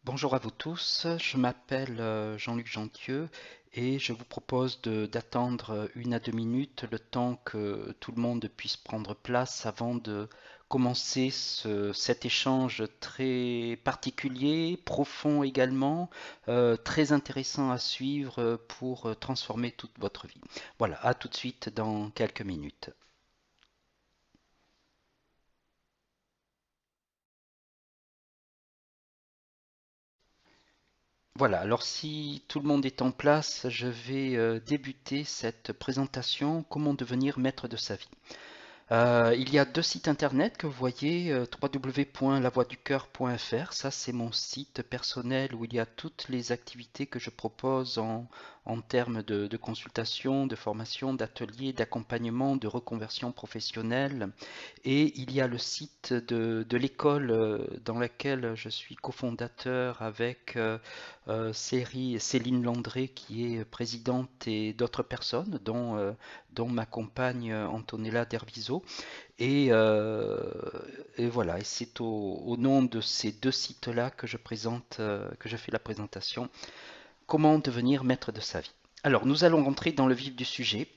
Bonjour à vous tous, je m'appelle Jean-Luc Gentieux et je vous propose d'attendre 1 à 2 minutes le temps que tout le monde puisse prendre place avant de commencer cet échange très particulier, profond également, très intéressant à suivre pour transformer toute votre vie. Voilà, à tout de suite dans quelques minutes. Voilà, alors si tout le monde est en place, je vais débuter cette présentation, comment devenir maître de sa vie. Il y a deux sites internet que vous voyez, www.lavoixducoeur.fr, ça c'est mon site personnel où il y a toutes les activités que je propose en termes de consultation, de formation, d'ateliers, d'accompagnement, de reconversion professionnelle. Et il y a le site de l'école dans laquelle je suis cofondateur avec Céline Landré qui est présidente et d'autres personnes dont ma compagne Antonella Derviso. Et, euh, et voilà, et c'est au nom de ces deux sites-là que que je fais la présentation. Comment devenir maître de sa vie? Alors, nous allons rentrer dans le vif du sujet.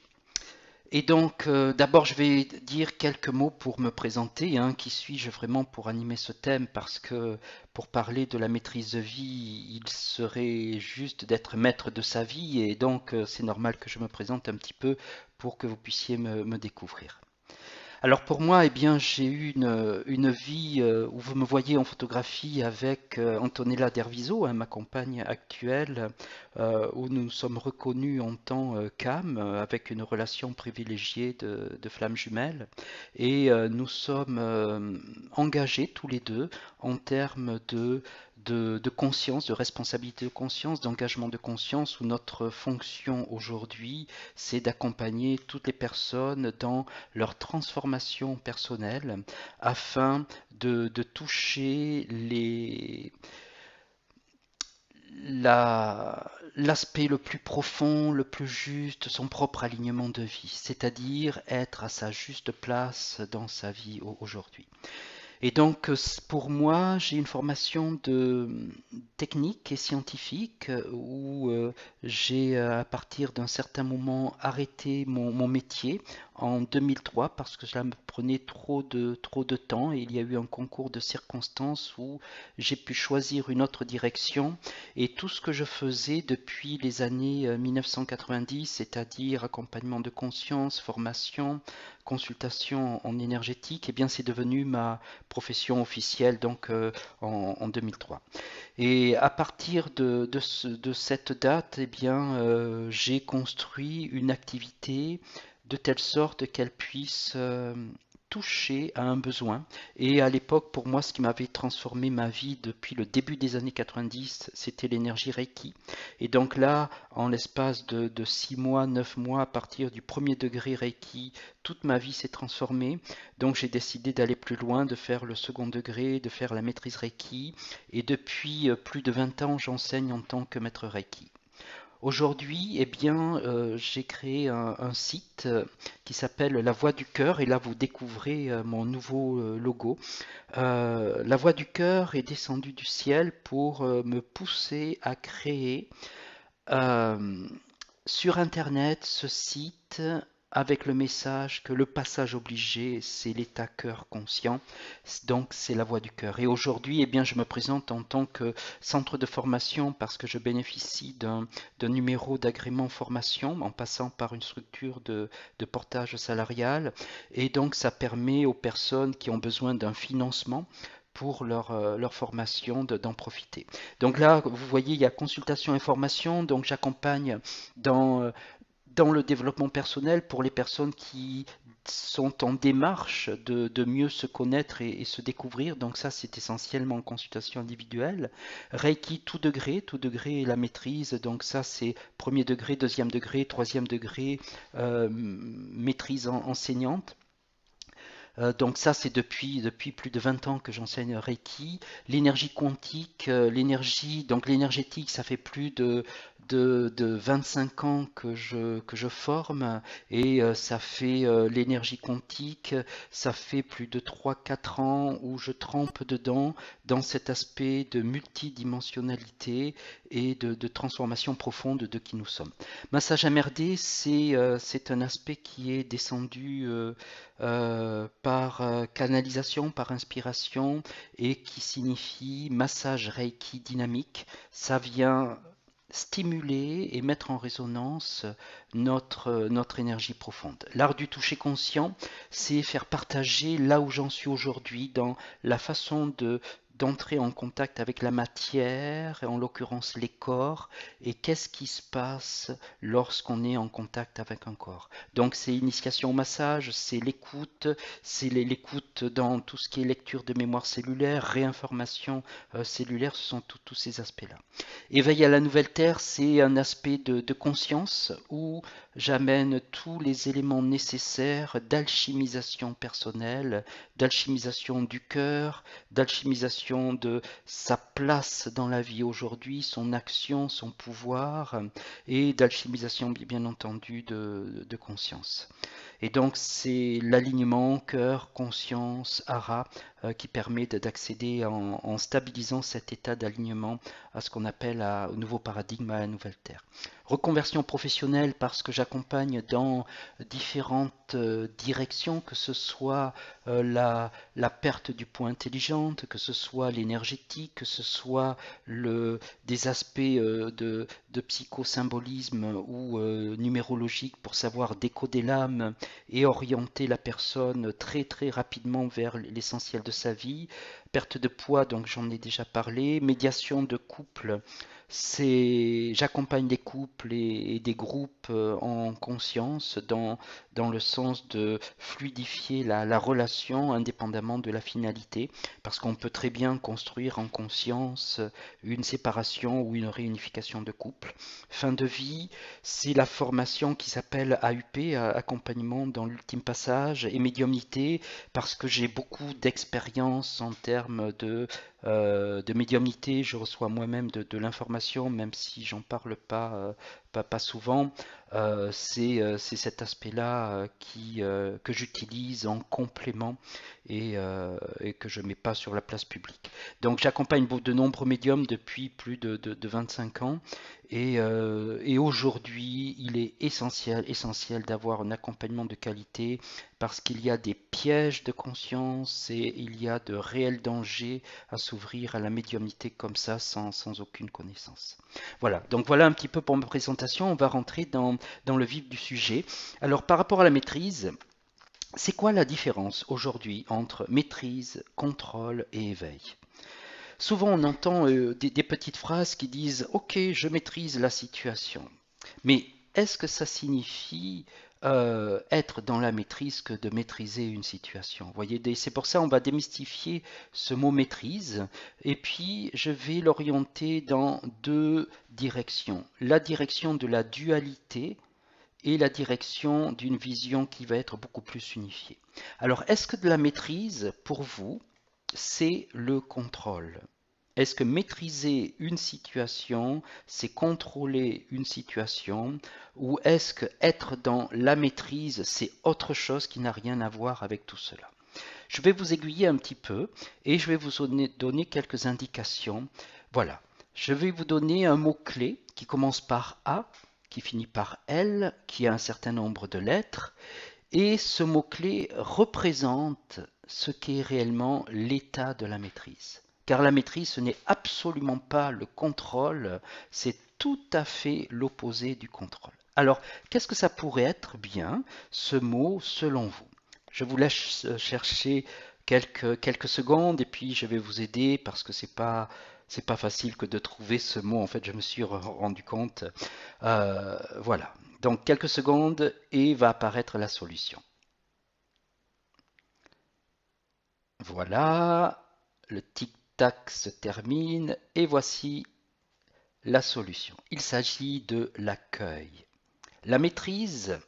Et donc, d'abord, je vais dire quelques mots pour me présenter, hein, qui suis-je vraiment pour animer ce thème, parce que pour parler de la maîtrise de vie, il serait juste d'être maître de sa vie, et donc c'est normal que je me présente un petit peu pour que vous puissiez me découvrir. Alors pour moi, eh bien, j'ai eu une vie où vous me voyez en photographie avec Antonella Derviso, hein, ma compagne actuelle, où nous nous sommes reconnus en tant qu'âmes, avec une relation privilégiée de flammes jumelles. Et nous sommes engagés tous les deux en termes de conscience, de responsabilité de conscience, d'engagement de conscience, où notre fonction aujourd'hui, c'est d'accompagner toutes les personnes dans leur transformation personnelle afin de toucher l'aspect le plus profond, le plus juste, son propre alignement de vie, c'est-à-dire être à sa juste place dans sa vie aujourd'hui. Et donc, pour moi, j'ai une formation de technique et scientifique où j'ai, à partir d'un certain moment, arrêté mon métier en 2003 parce que cela me prenait trop de temps et il y a eu un concours de circonstances où j'ai pu choisir une autre direction et tout ce que je faisais depuis les années 1990, c'est-à-dire accompagnement de conscience, formation, consultation en énergétique, eh bien c'est devenu ma profession officielle donc en 2003. Et à partir de cette date, eh bien, j'ai construit une activité de telle sorte qu'elle puisse toucher à un besoin. Et à l'époque, pour moi, ce qui m'avait transformé ma vie depuis le début des années 90, c'était l'énergie Reiki. Et donc là, en l'espace de 6 mois, 9 mois, à partir du premier degré Reiki, toute ma vie s'est transformée. Donc j'ai décidé d'aller plus loin, de faire le second degré, de faire la maîtrise Reiki. Et depuis plus de 20 ans, j'enseigne en tant que maître Reiki. Aujourd'hui, eh bien, j'ai créé un site qui s'appelle La Voix du Cœur et là vous découvrez mon nouveau logo. La Voix du Cœur est descendue du ciel pour me pousser à créer euh, sur Internet ce site avec le message que le passage obligé, c'est l'état cœur conscient, donc c'est la voix du cœur. Et aujourd'hui, eh bien, je me présente en tant que centre de formation parce que je bénéficie d'un numéro d'agrément formation en passant par une structure de portage salarial. Et donc, ça permet aux personnes qui ont besoin d'un financement pour leur formation d'en profiter. Donc là, vous voyez, il y a consultation et formation, donc j'accompagne dans, euh, dans le développement personnel pour les personnes qui sont en démarche de mieux se connaître et se découvrir. Donc ça, c'est essentiellement en consultation individuelle. Reiki, tout degré est la maîtrise. Donc ça, c'est premier degré, deuxième degré, troisième degré, maîtrise enseignante. Donc ça, c'est depuis plus de 20 ans que j'enseigne Reiki. L'énergie quantique, l'énergie, donc l'énergétique, ça fait plus de 25 ans que je forme et ça fait l'énergie quantique, ça fait plus de 3 4 ans où je trempe dedans dans cet aspect de multidimensionnalité et de transformation profonde de qui nous sommes. Massage MRD, c'est un aspect qui est descendu par canalisation, par inspiration et qui signifie massage Reiki dynamique. Ça vient stimuler et mettre en résonance notre énergie profonde. L'art du toucher conscient, c'est faire partager là où j'en suis aujourd'hui dans la façon d'entrer en contact avec la matière, en l'occurrence les corps, et qu'est-ce qui se passe lorsqu'on est en contact avec un corps. Donc c'est initiation au massage, c'est l'écoute dans tout ce qui est lecture de mémoire cellulaire, réinformation cellulaire, ce sont tous ces aspects-là. Éveil à la nouvelle terre, c'est un aspect de conscience où j'amène tous les éléments nécessaires d'alchimisation personnelle, d'alchimisation du cœur, d'alchimisation de sa place dans la vie aujourd'hui, son action, son pouvoir, et d'alchimisation bien entendu de conscience. Et donc c'est l'alignement cœur, conscience, hara qui permet d'accéder en stabilisant cet état d'alignement à ce qu'on appelle au nouveau paradigme, à la nouvelle terre. Reconversion professionnelle parce que j'accompagne dans différentes directions, que ce soit la perte du poids intelligente, que ce soit l'énergétique, que ce soit des aspects de psychosymbolisme ou numérologique pour savoir décoder l'âme et orienter la personne très très rapidement vers l'essentiel de sa vie. Perte de poids, donc j'en ai déjà parlé. Médiation de couple, j'accompagne des couples et des groupes en conscience dans le sens de fluidifier la relation indépendamment de la finalité, parce qu'on peut très bien construire en conscience une séparation ou une réunification de couple. Fin de vie, c'est la formation qui s'appelle AUP, accompagnement dans l'ultime passage, et médiumnité, parce que j'ai beaucoup d'expérience en termes de médiumnité. Je reçois moi-même de l'information, même si j'en parle pas souvent. C'est cet aspect-là que j'utilise en complément et que je ne mets pas sur la place publique. Donc j'accompagne de nombreux médiums depuis plus de 25 ans et aujourd'hui il est essentiel d'avoir un accompagnement de qualité parce qu'il y a des pièges de conscience et il y a de réels dangers à s'ouvrir à la médiumnité comme ça sans aucune connaissance. Voilà, donc voilà un petit peu pour ma présentation, on va rentrer dans le vif du sujet. Alors par rapport à la maîtrise, c'est quoi la différence aujourd'hui entre maîtrise, contrôle et éveil? Souvent on entend des petites phrases qui disent OK, je maîtrise la situation. Mais est-ce que ça signifie être dans la maîtrise que de maîtriser une situation? Vous voyez, c'est pour ça qu'on va démystifier ce mot maîtrise et puis je vais l'orienter dans deux directions. La direction de la dualité et la direction d'une vision qui va être beaucoup plus unifiée. Alors, est-ce que de la maîtrise, pour vous, c'est le contrôle? Est-ce que maîtriser une situation, c'est contrôler une situation, ou est-ce que être dans la maîtrise, c'est autre chose qui n'a rien à voir avec tout cela? Je vais vous aiguiller un petit peu et je vais vous donner quelques indications. Voilà, je vais vous donner un mot-clé qui commence par A, qui finit par L, qui a un certain nombre de lettres, et ce mot-clé représente ce qu'est réellement l'état de la maîtrise. Car la maîtrise, ce n'est absolument pas le contrôle, c'est tout à fait l'opposé du contrôle. Alors, qu'est-ce que ça pourrait être bien, ce mot, selon vous? Je vous laisse chercher quelques secondes et puis je vais vous aider parce que c'est pas facile que de trouver ce mot. En fait, je me suis rendu compte. Voilà. Donc quelques secondes et va apparaître la solution. Voilà, le tic-tac se termine et voici la solution. Il s'agit de l'accueil. La maîtrise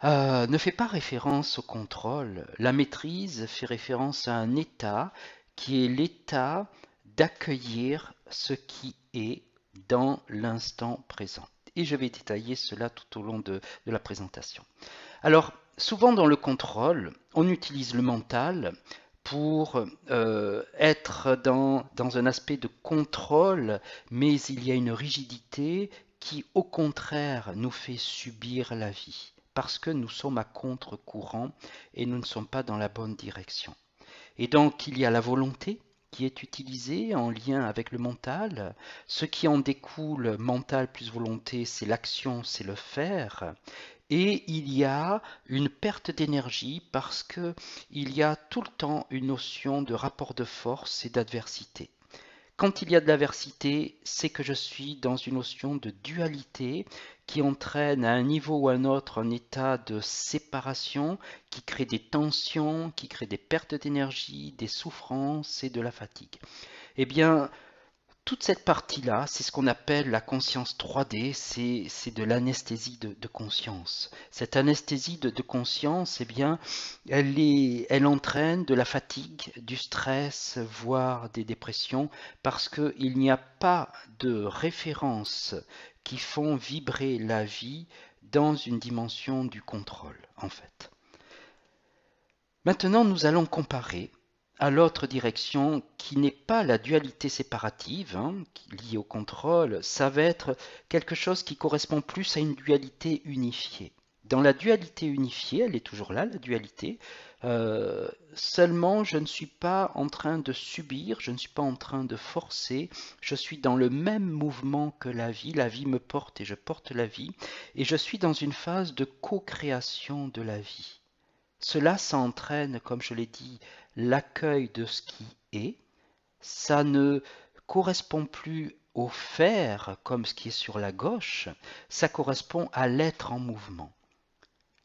ne fait pas référence au contrôle. La maîtrise fait référence à un état qui est l'état d'accueillir ce qui est dans l'instant présent. Et je vais détailler cela tout au long de la présentation. Alors, souvent dans le contrôle, on utilise le mental pour être dans un aspect de contrôle, mais il y a une rigidité qui, au contraire, nous fait subir la vie, parce que nous sommes à contre-courant et nous ne sommes pas dans la bonne direction. Et donc, il y a la volonté qui est utilisée en lien avec le mental. Ce qui en découle, mental plus volonté, c'est l'action, c'est le faire. Et il y a une perte d'énergie parce que il y a tout le temps une notion de rapport de force et d'adversité. Quand il y a de l'aversité, c'est que je suis dans une notion de dualité qui entraîne à un niveau ou à un autre un état de séparation qui crée des tensions, qui crée des pertes d'énergie, des souffrances et de la fatigue. Eh bien, toute cette partie-là, c'est ce qu'on appelle la conscience 3D, c'est de l'anesthésie de conscience. Cette anesthésie de conscience, eh bien, elle entraîne de la fatigue, du stress, voire des dépressions, parce qu'il n'y a pas de références qui font vibrer la vie dans une dimension du contrôle, en fait. Maintenant, nous allons comparer à l'autre direction qui n'est pas la dualité séparative, liée au contrôle, ça va être quelque chose qui correspond plus à une dualité unifiée. Dans la dualité unifiée, elle est toujours là, la dualité, seulement je ne suis pas en train de subir, je ne suis pas en train de forcer, je suis dans le même mouvement que la vie me porte et je porte la vie, et je suis dans une phase de co-création de la vie. Cela, ça entraîne, comme je l'ai dit, l'accueil de ce qui est. Ça ne correspond plus au faire comme ce qui est sur la gauche, ça correspond à l'être en mouvement.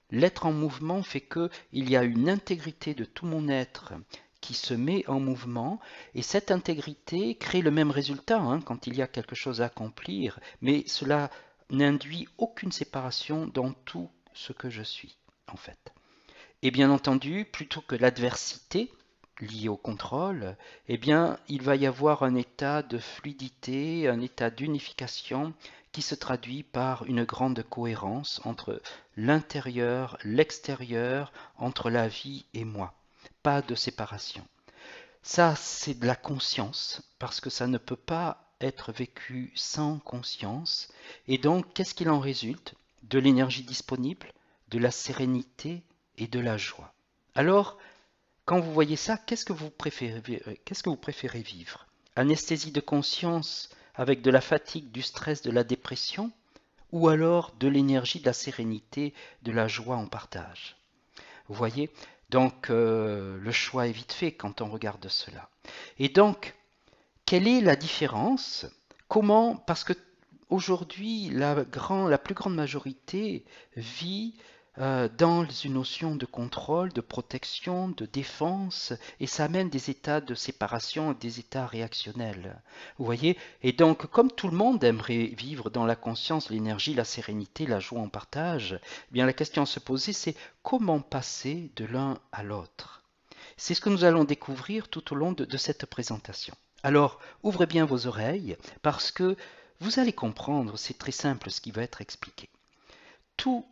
L'être en mouvement fait qu'il y a une intégrité de tout mon être qui se met en mouvement et cette intégrité crée le même résultat quand il y a quelque chose à accomplir, mais cela n'induit aucune séparation dans tout ce que je suis en fait. Et bien entendu, plutôt que l'adversité liée au contrôle, eh bien, il va y avoir un état de fluidité, un état d'unification qui se traduit par une grande cohérence entre l'intérieur, l'extérieur, entre la vie et moi. Pas de séparation. Ça, c'est de la conscience, parce que ça ne peut pas être vécu sans conscience. Et donc, qu'est-ce qu'il en résulte? De l'énergie disponible, de la sérénité, et de la joie. Alors, quand vous voyez ça, qu'est-ce que vous préférez vivre? Anesthésie de conscience avec de la fatigue, du stress, de la dépression, ou alors de l'énergie, de la sérénité, de la joie en partage? Vous voyez? Donc, le choix est vite fait quand on regarde cela. Et donc, quelle est la différence? Comment? Parce que aujourd'hui, la plus grande majorité vit dans une notion de contrôle, de protection, de défense, et ça amène des états de séparation, des états réactionnels. Vous voyez? Et donc, comme tout le monde aimerait vivre dans la conscience, l'énergie, la sérénité, la joie en partage, eh bien la question à se poser, c'est comment passer de l'un à l'autre? C'est ce que nous allons découvrir tout au long de cette présentation. Alors, ouvrez bien vos oreilles, parce que vous allez comprendre, c'est très simple ce qui va être expliqué. Tout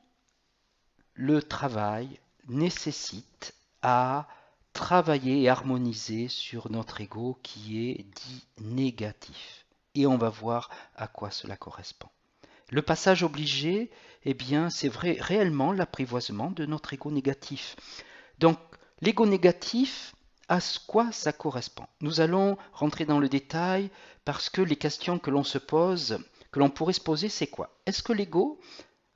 le travail nécessite à travailler et harmoniser sur notre ego qui est dit négatif. Et on va voir à quoi cela correspond. Le passage obligé, eh bien, c'est vrai, réellement l'apprivoisement de notre ego négatif. Donc, l'ego négatif, à quoi ça correspond? Nous allons rentrer dans le détail parce que les questions que l'on se pose, que l'on pourrait se poser, c'est quoi? Est-ce que l'ego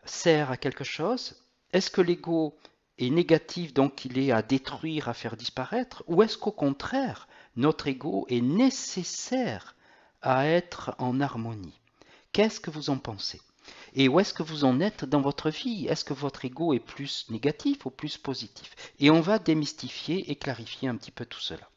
sert à quelque chose? Est-ce que l'ego est négatif, donc il est à détruire, à faire disparaître? Ou est-ce qu'au contraire, notre ego est nécessaire à être en harmonie? Qu'est-ce que vous en pensez? Et où est-ce que vous en êtes dans votre vie? Est-ce que votre ego est plus négatif ou plus positif? Et on va démystifier et clarifier un petit peu tout cela.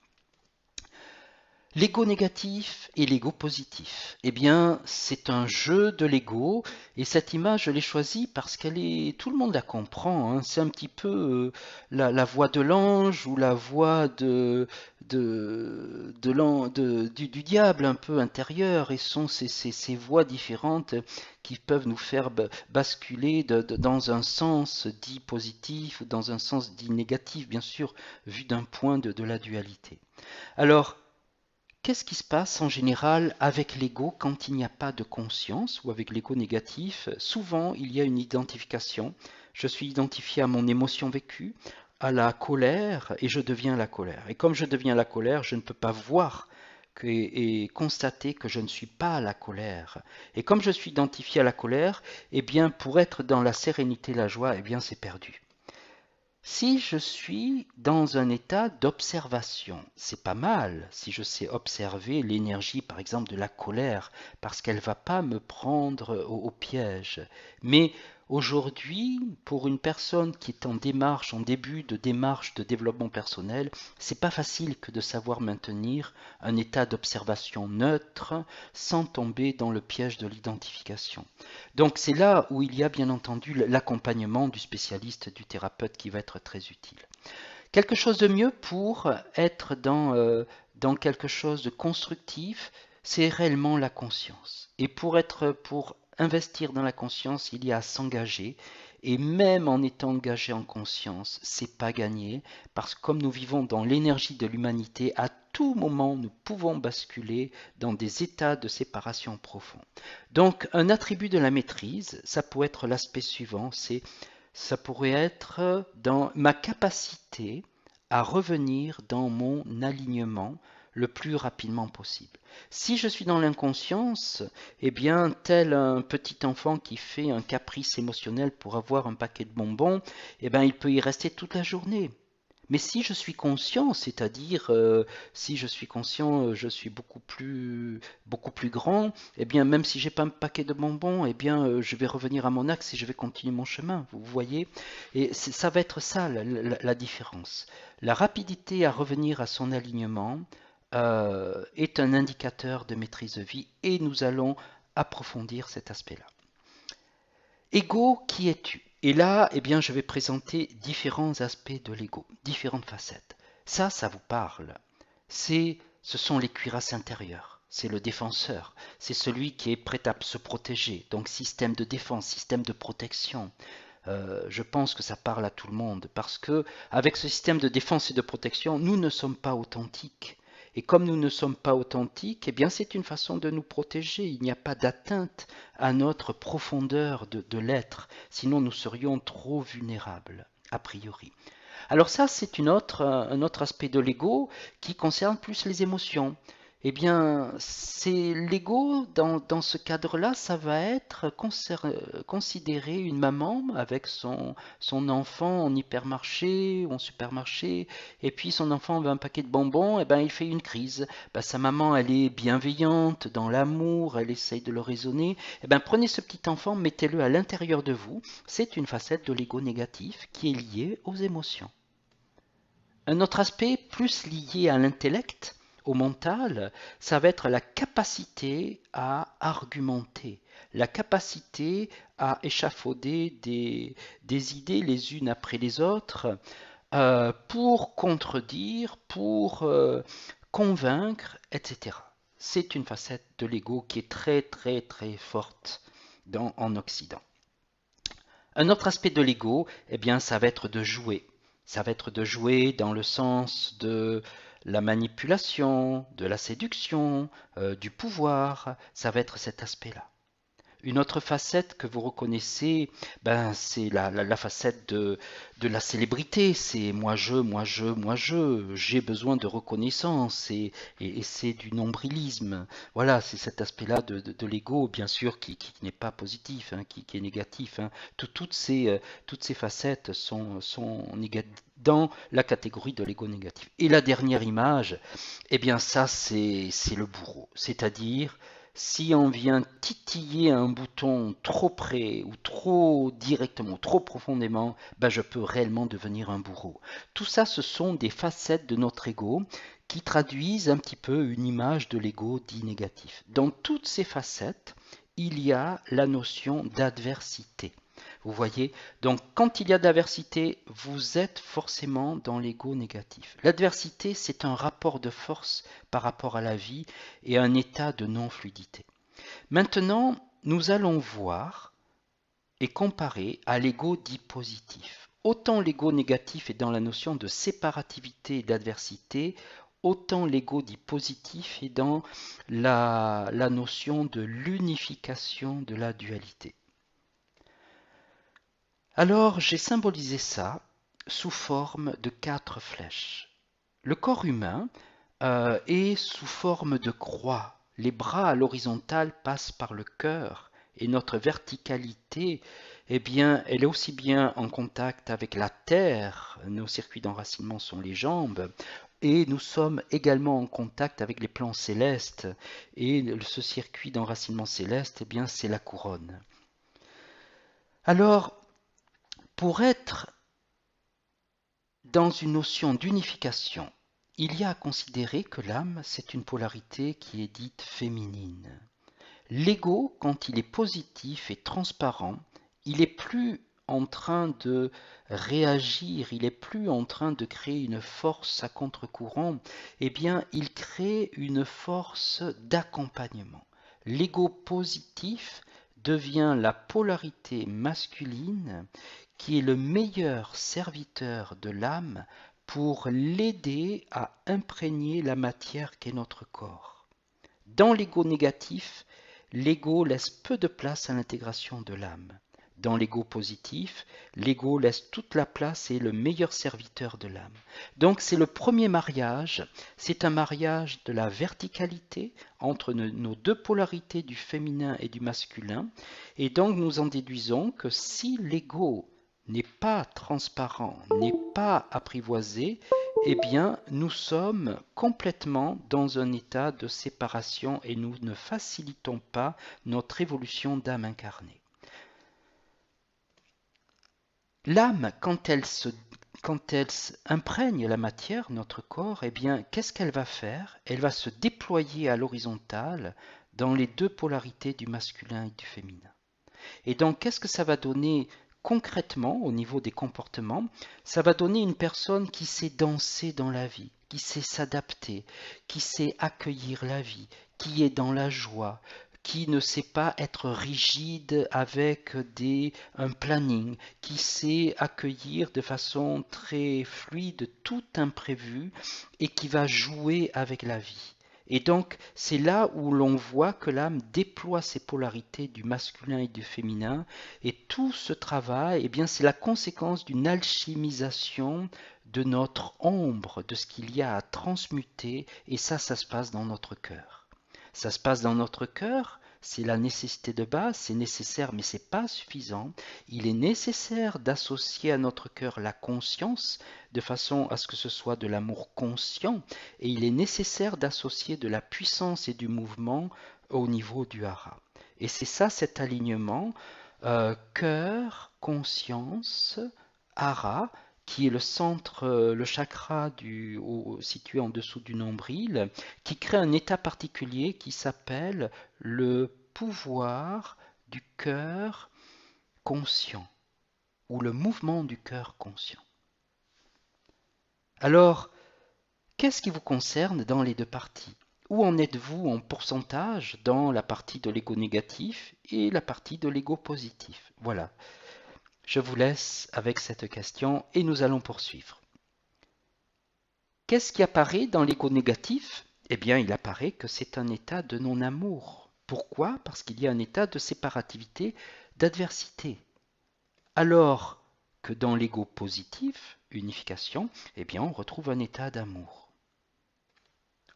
L'ego négatif et l'ego positif. Eh bien, c'est un jeu de l'ego et cette image, je l'ai choisie parce qu'elle est, tout le monde la comprend, hein. C'est un petit peu la voix de l'ange ou la voix du diable un peu intérieur et sont ces voix différentes qui peuvent nous faire basculer dans un sens dit positif ou dans un sens dit négatif, bien sûr, vu d'un point de la dualité. Alors, qu'est-ce qui se passe en général avec l'ego quand il n'y a pas de conscience ou avec l'ego négatif? Souvent, il y a une identification. Je suis identifié à mon émotion vécue, à la colère, et je deviens la colère. Et comme je deviens la colère, je ne peux pas voir et constater que je ne suis pas la colère. Et comme je suis identifié à la colère, eh bien, pour être dans la sérénité, la joie, eh bien, c'est perdu. Si je suis dans un état d'observation, c'est pas mal si je sais observer l'énergie, par exemple, de la colère, parce qu'elle va pas me prendre au piège. Mais aujourd'hui, pour une personne qui est en démarche, en début de démarche de développement personnel, c'est pas facile que de savoir maintenir un état d'observation neutre sans tomber dans le piège de l'identification. Donc c'est là où il y a bien entendu l'accompagnement du spécialiste, du thérapeute qui va être très utile. Quelque chose de mieux pour être dans quelque chose de constructif, c'est réellement la conscience. Et pour investir dans la conscience, il y a à s'engager. Et même en étant engagé en conscience, c'est pas gagné, parce que comme nous vivons dans l'énergie de l'humanité, à tout moment, nous pouvons basculer dans des états de séparation profonds. Donc, un attribut de la maîtrise, ça peut être l'aspect suivant, ça pourrait être dans ma capacité à revenir dans mon alignement le plus rapidement possible. Si je suis dans l'inconscience, eh bien, tel un petit enfant qui fait un caprice émotionnel pour avoir un paquet de bonbons, eh bien, il peut y rester toute la journée. Mais si je suis conscient, c'est-à-dire si je suis conscient, je suis beaucoup plus grand, eh bien même si j'ai pas un paquet de bonbons, eh bien je vais revenir à mon axe et je vais continuer mon chemin, vous voyez? Et ça va être ça la différence. La rapidité à revenir à son alignement est un indicateur de maîtrise de vie et nous allons approfondir cet aspect-là. Ego, qui es-tu? Et là, eh bien, je vais présenter différents aspects de l'ego, différentes facettes. Ça vous parle. Ce sont les cuirasses intérieures. C'est le défenseur. C'est celui qui est prêt à se protéger. Donc, système de défense, système de protection. Je pense que ça parle à tout le monde parce que avec ce système de défense et de protection, nous ne sommes pas authentiques. Et comme nous ne sommes pas authentiques, eh bien c'est une façon de nous protéger. Il n'y a pas d'atteinte à notre profondeur de l'être, sinon nous serions trop vulnérables, a priori. Alors ça, c'est un autre aspect de l'ego qui concerne plus les émotions. Eh bien, c'est l'ego, dans ce cadre-là, ça va être considéré une maman avec son enfant en hypermarché ou en supermarché, et puis son enfant veut un paquet de bonbons, et ben il fait une crise. Ben, sa maman, elle est bienveillante, dans l'amour, elle essaye de le raisonner. Eh ben, prenez ce petit enfant, mettez-le à l'intérieur de vous. C'est une facette de l'ego négatif qui est liée aux émotions. Un autre aspect plus lié à l'intellect, au mental, ça va être la capacité à argumenter, la capacité à échafauder des idées les unes après les autres pour contredire, pour convaincre, etc. C'est une facette de l'ego qui est très très très forte en Occident. Un autre aspect de l'ego, eh bien, ça va être de jouer. Ça va être de jouer dans le sens de la manipulation, de la séduction, du pouvoir. Ça va être cet aspect-là. Une autre facette que vous reconnaissez, ben, c'est la facette de la célébrité. C'est moi je, moi je, moi je. J'ai besoin de reconnaissance et c'est du nombrilisme. Voilà, c'est cet aspect-là de l'ego, bien sûr, qui n'est pas positif, hein, qui est négatif. Hein. Toutes ces facettes sont dans la catégorie de l'ego négatif. Et la dernière image, eh bien ça, c'est le bourreau. C'est-à-dire si on vient titiller un bouton trop près ou trop directement, trop profondément, ben je peux réellement devenir un bourreau. Tout ça, ce sont des facettes de notre ego qui traduisent un petit peu une image de l'ego dit négatif. Dans toutes ces facettes, il y a la notion d'adversité. Vous voyez, donc quand il y a d'adversité, vous êtes forcément dans l'ego négatif. L'adversité, c'est un rapport de force par rapport à la vie et un état de non-fluidité. Maintenant, nous allons voir et comparer à l'ego dit positif. Autant l'ego négatif est dans la notion de séparativité et d'adversité, autant l'ego dit positif est dans la notion de l'unification de la dualité. Alors, j'ai symbolisé ça sous forme de 4 flèches. Le corps humain est sous forme de croix. Les bras à l'horizontale passent par le cœur et notre verticalité, eh bien, elle est aussi bien en contact avec la terre, nos circuits d'enracinement sont les jambes, et nous sommes également en contact avec les plans célestes, et ce circuit d'enracinement céleste, eh bien, c'est la couronne. Alors, pour être dans une notion d'unification, il y a à considérer que l'âme, c'est une polarité qui est dite féminine. L'ego, quand il est positif et transparent, il est plus en train de réagir, il est plus en train de créer une force à contre-courant, eh bien, il crée une force d'accompagnement. L'ego positif devient la polarité masculine qui est le meilleur serviteur de l'âme pour l'aider à imprégner la matière qu'est notre corps. Dans l'ego négatif, l'ego laisse peu de place à l'intégration de l'âme. Dans l'ego positif, l'ego laisse toute la place et est le meilleur serviteur de l'âme. Donc c'est le premier mariage, c'est un mariage de la verticalité entre nos deux polarités du féminin et du masculin. Et donc nous en déduisons que si l'ego n'est pas transparent, n'est pas apprivoisé, eh bien, nous sommes complètement dans un état de séparation et nous ne facilitons pas notre évolution d'âme incarnée. L'âme, quand elle imprègne la matière, notre corps, eh bien, qu'est-ce qu'elle va faire? Elle va se déployer à l'horizontale dans les deux polarités du masculin et du féminin. Et donc, qu'est-ce que ça va donner concrètement au niveau des comportements? Ça va donner une personne qui sait danser dans la vie, qui sait s'adapter, qui sait accueillir la vie, qui est dans la joie, qui ne sait pas être rigide avec un planning, qui sait accueillir de façon très fluide tout imprévu et qui va jouer avec la vie. Et donc, c'est là où l'on voit que l'âme déploie ses polarités du masculin et du féminin, et tout ce travail, eh bien, c'est la conséquence d'une alchimisation de notre ombre, de ce qu'il y a à transmuter, et ça se passe dans notre cœur. Ça se passe dans notre cœur, c'est la nécessité de base, c'est nécessaire, mais c'est pas suffisant. Il est nécessaire d'associer à notre cœur la conscience, de façon à ce que ce soit de l'amour conscient, et il est nécessaire d'associer de la puissance et du mouvement au niveau du hara. Et c'est ça cet alignement cœur, conscience, hara, qui est le centre, le chakra situé en dessous du nombril, qui crée un état particulier qui s'appelle le pouvoir du cœur conscient, ou le mouvement du cœur conscient. Alors, qu'est-ce qui vous concerne dans les deux parties? Où en êtes-vous en pourcentage dans la partie de l'ego négatif et la partie de l'ego positif? Voilà. Je vous laisse avec cette question et nous allons poursuivre. Qu'est-ce qui apparaît dans l'ego négatif? Eh bien, il apparaît que c'est un état de non-amour. Pourquoi? Parce qu'il y a un état de séparativité, d'adversité. Alors que dans l'ego positif, unification, eh bien, on retrouve un état d'amour.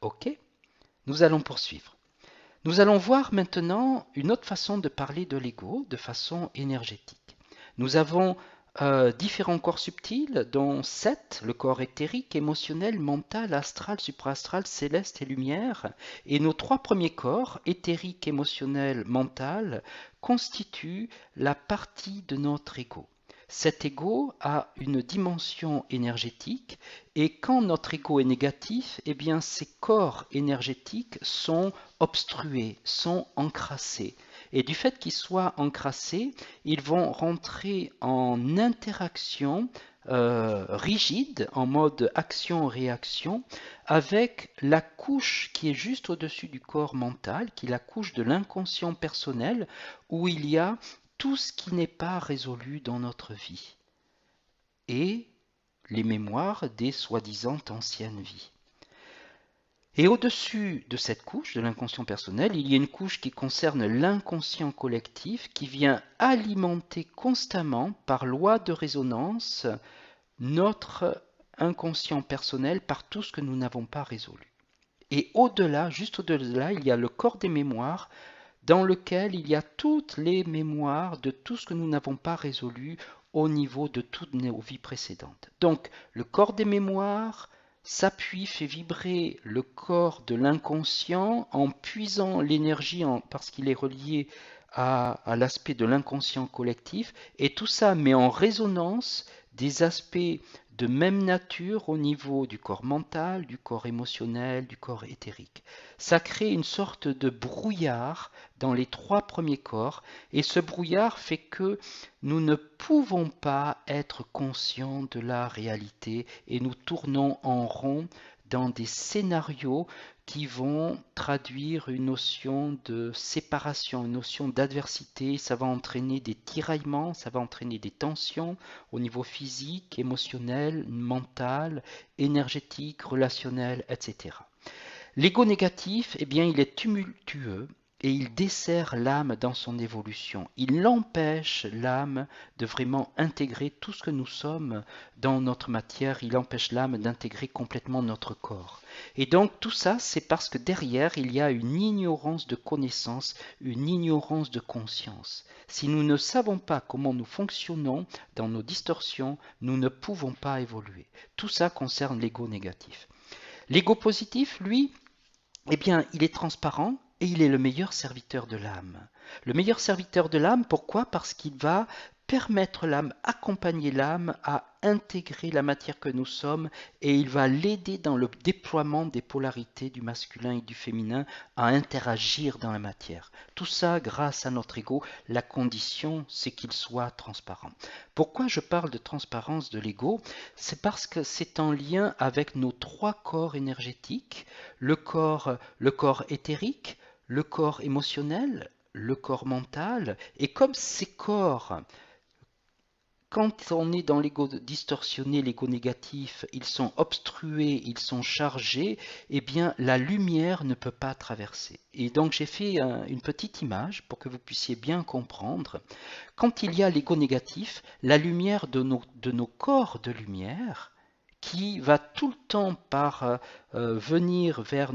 Ok? Nous allons poursuivre. Nous allons voir maintenant une autre façon de parler de l'ego de façon énergétique. Nous avons différents corps subtils, dont 7, le corps éthérique, émotionnel, mental, astral, supraastral, céleste et lumière. Et nos 3 premiers corps, éthérique, émotionnel, mental, constituent la partie de notre ego. cet ego a une dimension énergétique et quand notre ego est négatif, eh bien ces corps énergétiques sont obstrués, sont encrassés. Et du fait qu'ils soient encrassés, ils vont rentrer en interaction rigide, en mode action-réaction, avec la couche qui est juste au-dessus du corps mental, qui est la couche de l'inconscient personnel, où il y a tout ce qui n'est pas résolu dans notre vie et les mémoires des soi-disant anciennes vies. Et au-dessus de cette couche de l'inconscient personnel, il y a une couche qui concerne l'inconscient collectif qui vient alimenter constamment par loi de résonance notre inconscient personnel par tout ce que nous n'avons pas résolu. Et au-delà, juste au-delà, il y a le corps des mémoires dans lequel il y a toutes les mémoires de tout ce que nous n'avons pas résolu au niveau de toutes nos vies précédentes. Donc, le corps des mémoires s'appuie, fait vibrer le corps de l'inconscient en puisant l'énergie parce qu'il est relié à l'aspect de l'inconscient collectif, et tout ça met en résonance des aspects de même nature au niveau du corps mental, du corps émotionnel, du corps éthérique. Ça crée une sorte de brouillard dans les trois premiers corps, et ce brouillard fait que nous ne pouvons pas être conscients de la réalité et nous tournons en rond dans des scénarios qui vont traduire une notion de séparation, une notion d'adversité. Ça va entraîner des tiraillements, ça va entraîner des tensions au niveau physique, émotionnel, mental, énergétique, relationnel, etc. L'ego négatif, eh bien, il est tumultueux et il dessert l'âme dans son évolution. Il empêche l'âme de vraiment intégrer tout ce que nous sommes dans notre matière. Il empêche l'âme d'intégrer complètement notre corps. Et donc tout ça, c'est parce que derrière, il y a une ignorance de connaissance, une ignorance de conscience. Si nous ne savons pas comment nous fonctionnons dans nos distorsions, nous ne pouvons pas évoluer. Tout ça concerne l'ego négatif. L'ego positif, lui, eh bien, il est transparent et il est le meilleur serviteur de l'âme. Le meilleur serviteur de l'âme, pourquoi? Parce qu'il va permettre l'âme, accompagner l'âme à intégrer la matière que nous sommes et il va l'aider dans le déploiement des polarités du masculin et du féminin à interagir dans la matière. Tout ça grâce à notre ego. La condition, c'est qu'il soit transparent. Pourquoi je parle de transparence de l'ego? C'est parce que c'est en lien avec nos trois corps énergétiques, le corps éthérique, le corps émotionnel, le corps mental, et comme ces corps, quand on est dans l'ego distorsionné, l'ego négatif, ils sont obstrués, ils sont chargés, eh bien la lumière ne peut pas traverser. Et donc j'ai fait une petite image pour que vous puissiez bien comprendre. Quand il y a l'ego négatif, la lumière de nos corps de lumière, qui va tout le temps par venir vers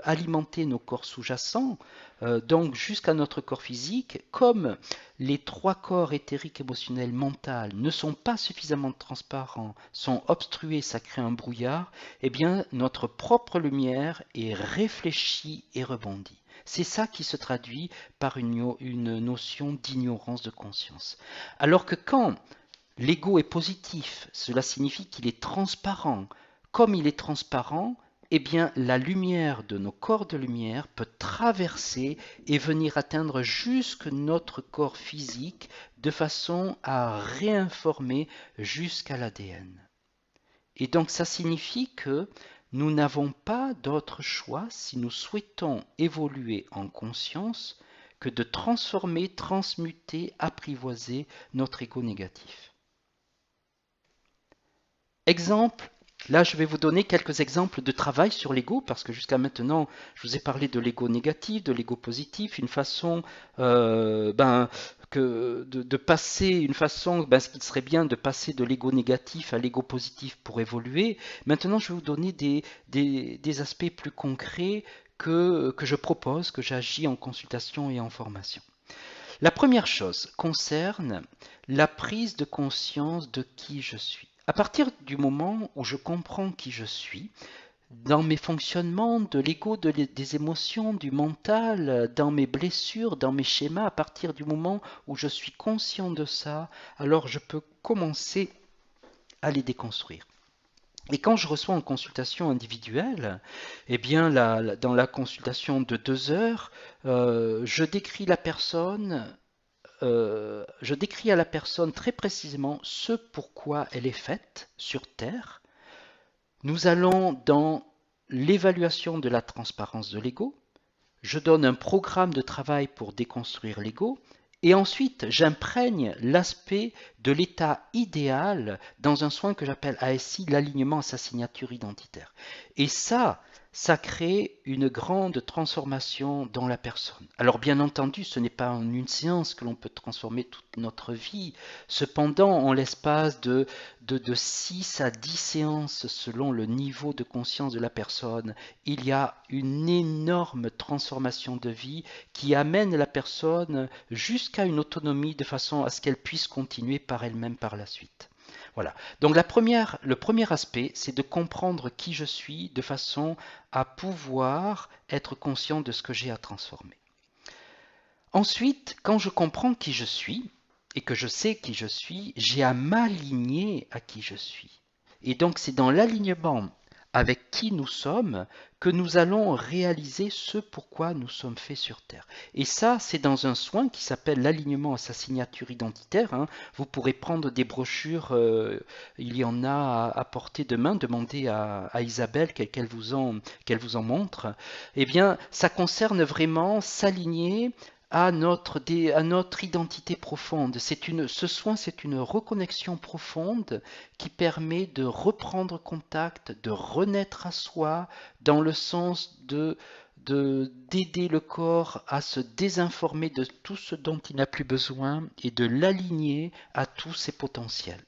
alimenter nos corps sous-jacents, donc jusqu'à notre corps physique, comme les trois corps éthériques, émotionnels, mental ne sont pas suffisamment transparents, sont obstrués, ça crée un brouillard, eh bien notre propre lumière est réfléchie et rebondie. C'est ça qui se traduit par une notion d'ignorance de conscience. Alors que quand l'ego est positif, cela signifie qu'il est transparent. Comme il est transparent, eh bien la lumière de nos corps de lumière peut traverser et venir atteindre jusque notre corps physique de façon à réinformer jusqu'à l'ADN. Et donc ça signifie que nous n'avons pas d'autre choix si nous souhaitons évoluer en conscience que de transformer, transmuter, apprivoiser notre ego négatif. Exemple, là je vais vous donner quelques exemples de travail sur l'ego parce que jusqu'à maintenant je vous ai parlé de l'ego négatif, de l'ego positif, une façon de passer, ce qui serait bien de passer de l'ego négatif à l'ego positif pour évoluer. Maintenant je vais vous donner des aspects plus concrets que je propose, que j'agis en consultation et en formation. La première chose concerne la prise de conscience de qui je suis. À partir du moment où je comprends qui je suis, dans mes fonctionnements de l'ego, des émotions, du mental, dans mes blessures, dans mes schémas. À partir du moment où je suis conscient de ça, alors je peux commencer à les déconstruire. Et quand je reçois une consultation individuelle, eh bien, dans la consultation de 2 heures, je décris je décris à la personne très précisément ce pourquoi elle est faite sur Terre. Nous allons dans l'évaluation de la transparence de l'ego. Je donne un programme de travail pour déconstruire l'ego. Et ensuite, j'imprègne l'aspect de l'état idéal dans un soin que j'appelle ASI, l'alignement à sa signature identitaire. Et ça crée une grande transformation dans la personne. Alors bien entendu, ce n'est pas en une séance que l'on peut transformer toute notre vie. Cependant, en l'espace de 6 à 10 séances, selon le niveau de conscience de la personne, il y a une énorme transformation de vie qui amène la personne jusqu'à une autonomie de façon à ce qu'elle puisse continuer par elle-même par la suite. Voilà. Donc le premier aspect, c'est de comprendre qui je suis de façon à pouvoir être conscient de ce que j'ai à transformer. Ensuite, quand je comprends qui je suis et que je sais qui je suis, j'ai à m'aligner à qui je suis. Et donc c'est dans l'alignement avec qui nous sommes que nous allons réaliser ce pourquoi nous sommes faits sur Terre. Et ça, c'est dans un soin qui s'appelle l'alignement à sa signature identitaire. Hein. Vous pourrez prendre des brochures, il y en a à portée de main, demandez à Isabelle qu'elle vous en montre. Eh bien, ça concerne vraiment s'aligner à notre identité profonde. Ce soin, c'est une reconnexion profonde qui permet de reprendre contact, de renaître à soi, dans le sens d'aider le corps à se désinformer de tout ce dont il n'a plus besoin et de l'aligner à tous ses potentiels.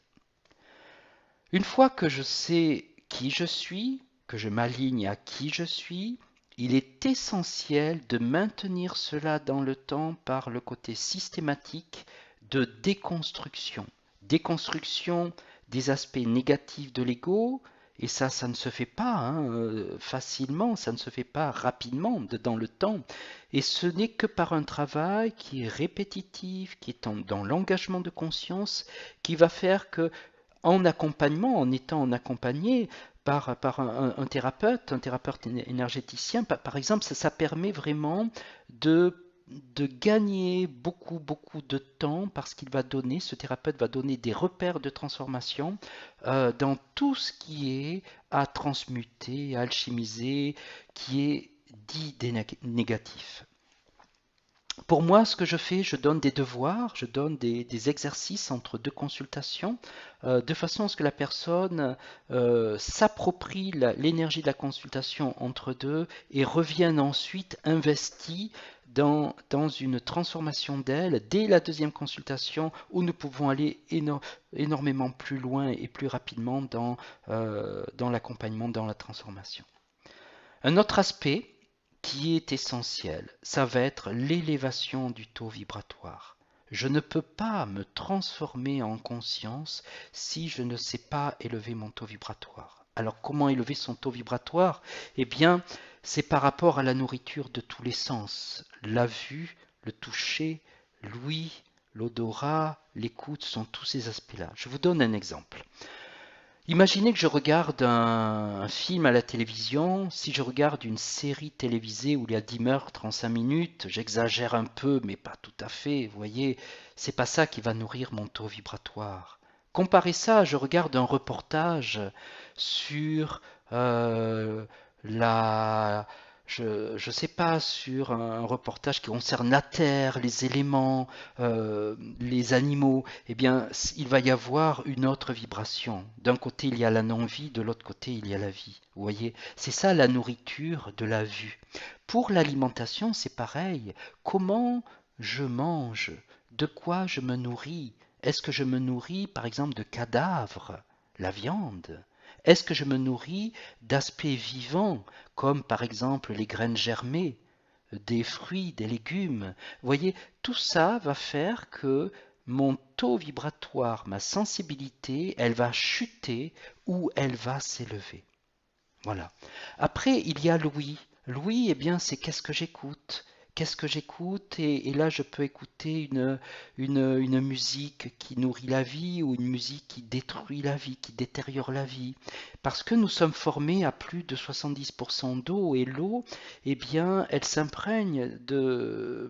Une fois que je sais qui je suis, que je m'aligne à qui je suis, il est essentiel de maintenir cela dans le temps par le côté systématique de déconstruction. Déconstruction des aspects négatifs de l'ego, et ça ne se fait pas facilement, ça ne se fait pas rapidement dans le temps. Et ce n'est que par un travail qui est répétitif, qui est dans l'engagement de conscience, qui va faire que en accompagnement, en étant accompagné par un thérapeute énergéticien, par exemple, ça permet vraiment de gagner beaucoup de temps parce qu'il va donner, ce thérapeute va donner des repères de transformation dans tout ce qui est à transmuter, à alchimiser, qui est dit négatif. Pour moi, ce que je fais, je donne des devoirs, je donne des exercices entre 2 consultations, de façon à ce que la personne s'approprie l'énergie de la consultation entre deux et revienne ensuite investie dans une transformation d'elle dès la 2e consultation où nous pouvons aller énormément plus loin et plus rapidement dans l'accompagnement, dans la transformation. Un autre aspect qui est essentiel, ça va être l'élévation du taux vibratoire. Je ne peux pas me transformer en conscience si je ne sais pas élever mon taux vibratoire. Alors comment élever son taux vibratoire? Eh bien, c'est par rapport à la nourriture de tous les sens. La vue, le toucher, l'ouïe, l'odorat, l'écoute sont tous ces aspects-là. Je vous donne un exemple. Imaginez que je regarde un film à la télévision. Si je regarde une série télévisée où il y a 10 meurtres en 5 minutes, j'exagère un peu, mais pas tout à fait, vous voyez, c'est pas ça qui va nourrir mon taux vibratoire. Comparez ça, je regarde un reportage sur la, je sais pas, sur un reportage qui concerne la terre, les éléments, les animaux, eh bien, il va y avoir une autre vibration. D'un côté, il y a la non-vie, de l'autre côté, il y a la vie. Vous voyez, c'est ça la nourriture de la vue. Pour l'alimentation, c'est pareil. Comment je mange? De quoi je me nourris? Est-ce que je me nourris, par exemple, de cadavres, la viande? Est-ce que je me nourris d'aspects vivants, comme par exemple les graines germées, des fruits, des légumes? Vous voyez, tout ça va faire que mon taux vibratoire, ma sensibilité, elle va chuter ou elle va s'élever. Voilà. Après, il y a l'ouïe. L'ouïe, eh bien, c'est qu'est-ce que j'écoute? Qu'est-ce que j'écoute? Et là, je peux écouter une musique qui nourrit la vie ou une musique qui détruit la vie, qui détériore la vie. Parce que nous sommes formés à plus de 70% d'eau et l'eau, eh bien, elle s'imprègne du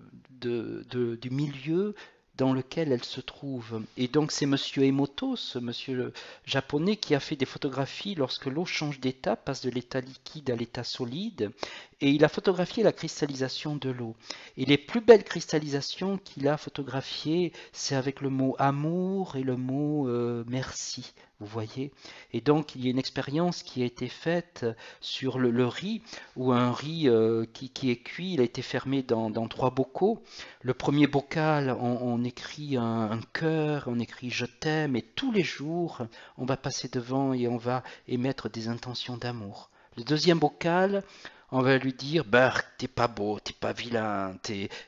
milieu dans lequel elle se trouve. Et donc c'est Monsieur Emoto, ce monsieur japonais, qui a fait des photographies lorsque l'eau change d'état, passe de l'état liquide à l'état solide, et il a photographié la cristallisation de l'eau. Et les plus belles cristallisations qu'il a photographiées, c'est avec le mot amour et le mot merci. Vous voyez? Et donc, il y a une expérience qui a été faite sur le riz, où un riz qui est cuit, il a été fermé dans trois bocaux. Le premier bocal, on écrit un cœur, on écrit je t'aime, et tous les jours, on va passer devant et on va émettre des intentions d'amour. Le deuxième bocal, on va lui dire, bah, t'es pas beau, t'es pas vilain,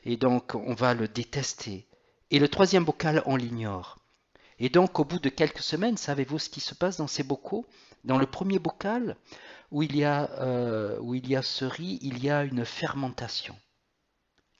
et donc on va le détester. Et le troisième bocal, on l'ignore. Et donc, au bout de quelques semaines, savez-vous ce qui se passe dans ces bocaux? Dans le premier bocal, où il y a ce riz, il y a une fermentation.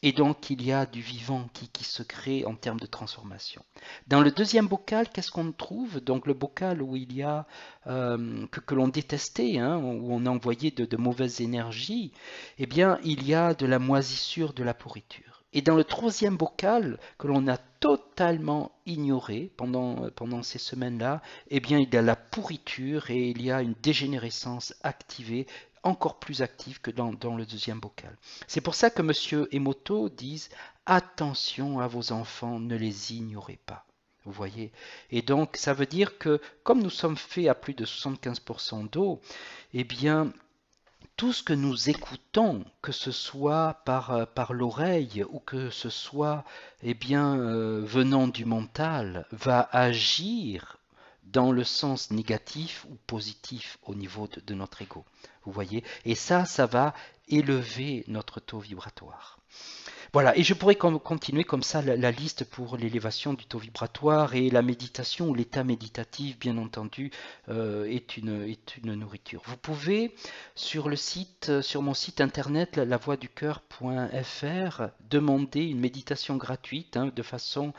Et donc, il y a du vivant qui se crée en termes de transformation. Dans le deuxième bocal, qu'est-ce qu'on trouve? Donc, le bocal où il y a, que l'on détestait, hein, où on envoyait de mauvaises énergies, eh bien, il y a de la moisissure, de la pourriture. Et dans le troisième bocal, que l'on a totalement ignoré pendant ces semaines-là, eh bien, il y a la pourriture et il y a une dégénérescence activée, encore plus active que dans le deuxième bocal. C'est pour ça que Monsieur Emoto dit attention à vos enfants, ne les ignorez pas. Vous voyez? Et donc, ça veut dire que comme nous sommes faits à plus de 75% d'eau, eh bien, tout ce que nous écoutons, que ce soit par l'oreille ou que ce soit eh bien, venant du mental, va agir dans le sens négatif ou positif au niveau de notre ego. Vous voyez? Et ça va élever notre taux vibratoire. Voilà, et je pourrais continuer comme ça la liste pour l'élévation du taux vibratoire et la méditation ou l'état méditatif, bien entendu, est une nourriture. Vous pouvez, sur mon site internet, lavoixducoeur.fr, demander une méditation gratuite, hein, de façon,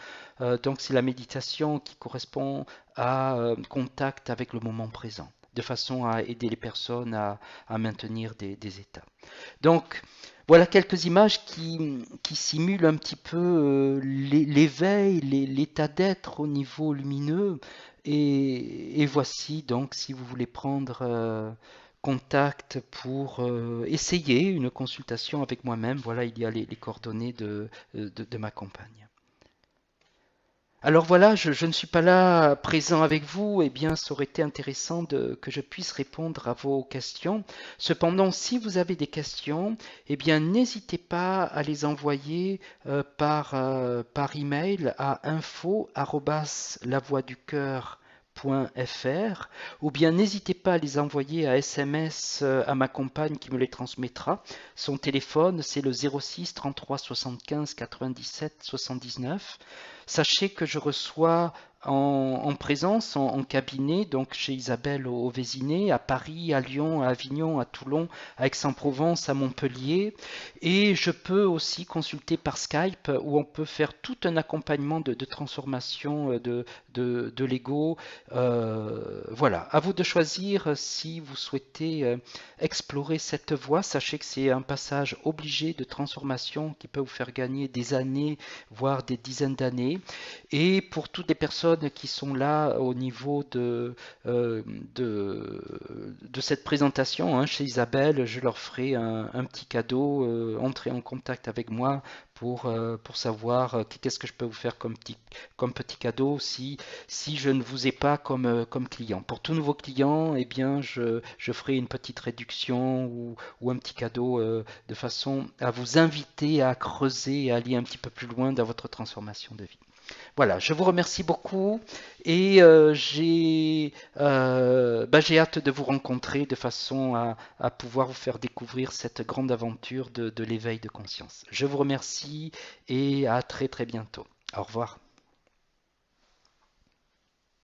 donc c'est la méditation qui correspond à contact avec le moment présent, de façon à aider les personnes à maintenir des états. Donc, voilà quelques images qui simulent un petit peu l'éveil, l'état d'être au niveau lumineux. Et voici donc, si vous voulez prendre contact pour essayer une consultation avec moi-même, voilà, il y a les coordonnées de ma compagne. Alors voilà, je ne suis pas là présent avec vous, eh bien ça aurait été intéressant que je puisse répondre à vos questions. Cependant, si vous avez des questions, eh bien n'hésitez pas à les envoyer par email à info@lavoixducoeur.fr ou bien n'hésitez pas à les envoyer à SMS à ma compagne qui me les transmettra. Son téléphone, c'est le 06 33 75 97 79. Sachez que je reçois en présence, en cabinet, donc chez Isabelle au Vésinet, à Paris, à Lyon, à Avignon, à Toulon, à Aix-en-Provence, à Montpellier. Et je peux aussi consulter par Skype où on peut faire tout un accompagnement de transformation de l'ego. Voilà, à vous de choisir si vous souhaitez explorer cette voie. Sachez que c'est un passage obligé de transformation qui peut vous faire gagner des années, voire des dizaines d'années. Et pour toutes les personnes qui sont là au niveau euh, de, de cette présentation, hein, chez Isabelle, je leur ferai un petit cadeau, entrer en contact avec moi pour savoir qu'est-ce que je peux vous faire comme petit cadeau si je ne vous ai pas comme client. Pour tout nouveau client, eh bien, je ferai une petite réduction ou un petit cadeau de façon à vous inviter à creuser et à aller un petit peu plus loin dans votre transformation de vie. Voilà, je vous remercie beaucoup et j'ai hâte de vous rencontrer de façon à pouvoir vous faire découvrir cette grande aventure de l'éveil de conscience. Je vous remercie et à très très bientôt. Au revoir.